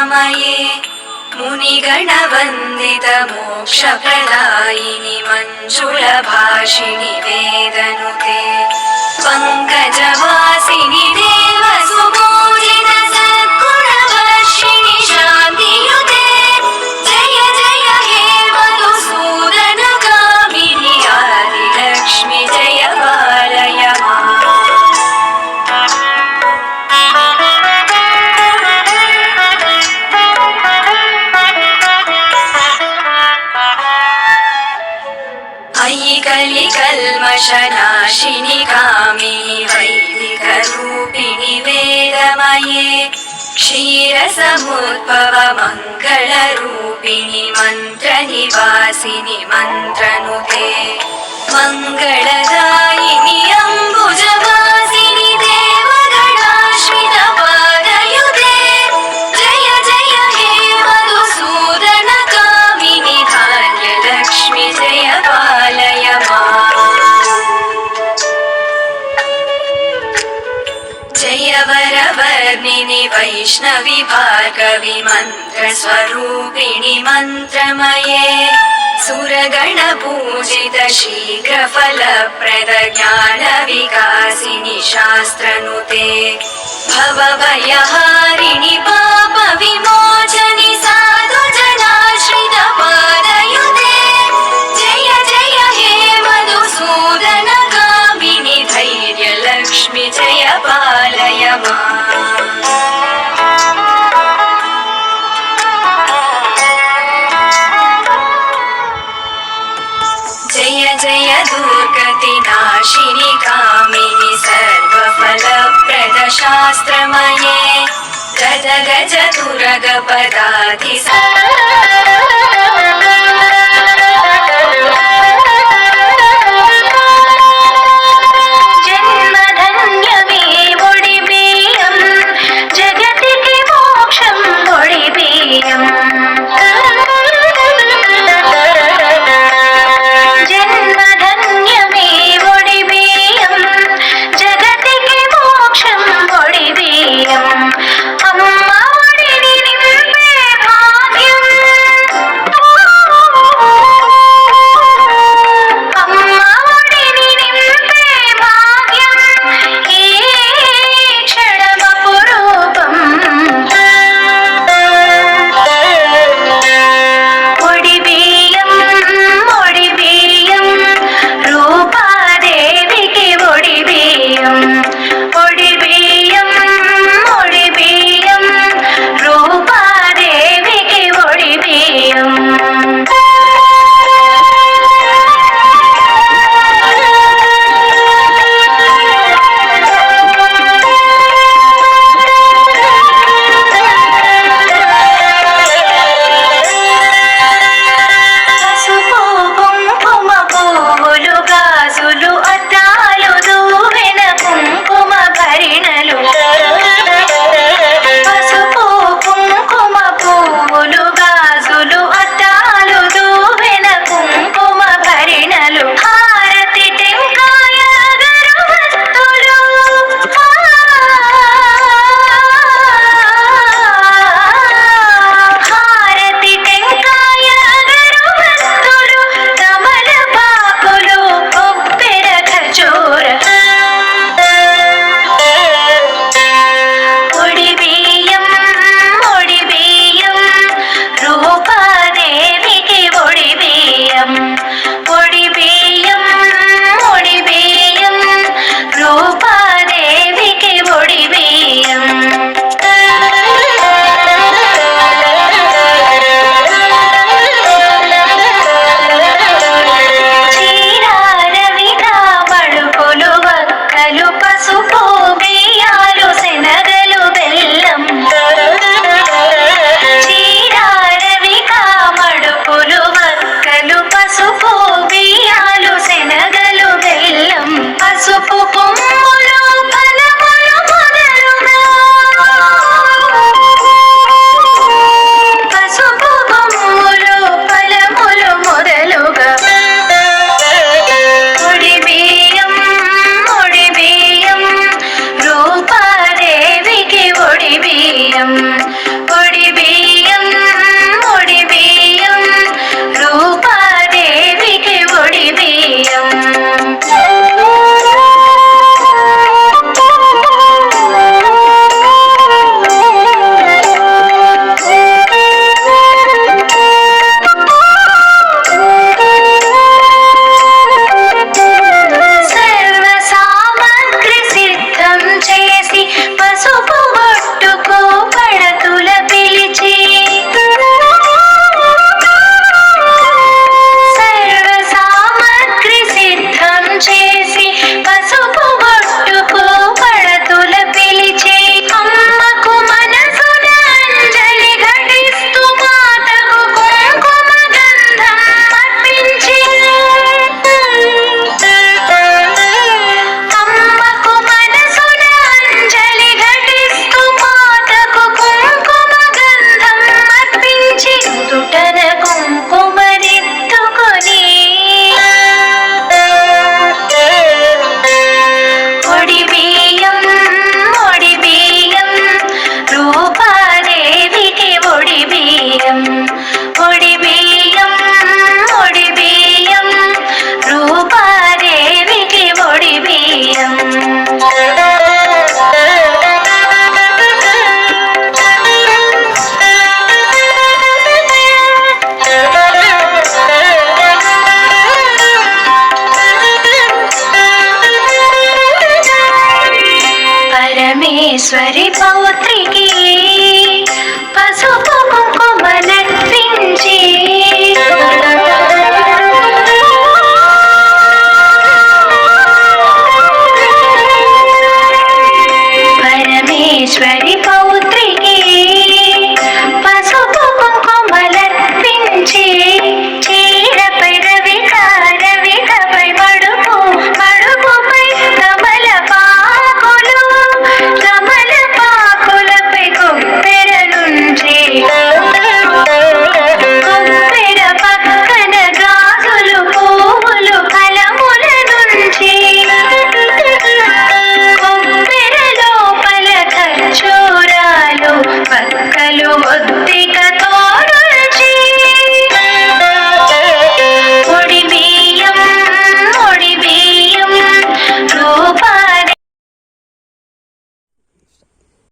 महामये मुनिगणवन्दित मोक्षप्रदायिनि मञ्जुलभाषिणि वेदनुते पङ्कजवासिनि देवसुपूजित सद्गुणवर्षिणि शान्तियुते जय जय हे मधुसूदनकामिनि आदिलक्ष्मि जय पालय माम्। अयि कलिकल्मषनाशिनि कामिनि वैदिकरूपिणि वेदमये क्षीरसमुद्भव मङ्गलरूपिणि मन्त्रनिवासिनि मन्त्रनुते मङ्गलदायिनि अम्बुजवासिनि देवगणाश्रित पादयुते जय जय हे मधुसूदनकामिनि धान्यलक्ष्मि जय पालय माम्। जय वरवर्णिनि वैष्णवि भार्गवि मन्त्रस्वरूपिणि मन्त्रमये सुरगणपूजित शीघ्रफलप्रद ज्ञानविकासिनि शास्त्रनुते भवभयहारिणि पापविमोचनि साधुजनाश्रित पादयुते जय जय हे मधुसूदनकामिनि धैर्यलक्ष्मि जय पालय माम्। जय जय दुर्गतिनाशिनि कामिनि सर्वफलप्रद शास्त्रमये गज गज तुरगपदाधि जन्मधन्यमे ओडिबीयं जगतिಗೆ ಮೋಕ್ಷಂ ಒಡಿಬೀಯಂ जन्मधन्यमे ओडिबीयं जगतिಗೆ ಮೋಕ್ಷಂ ಒಡಿಬೀಯಂ अम्मा ओडिदि निम्पे भाग्यं పరమేశ్వరి పౌత్ర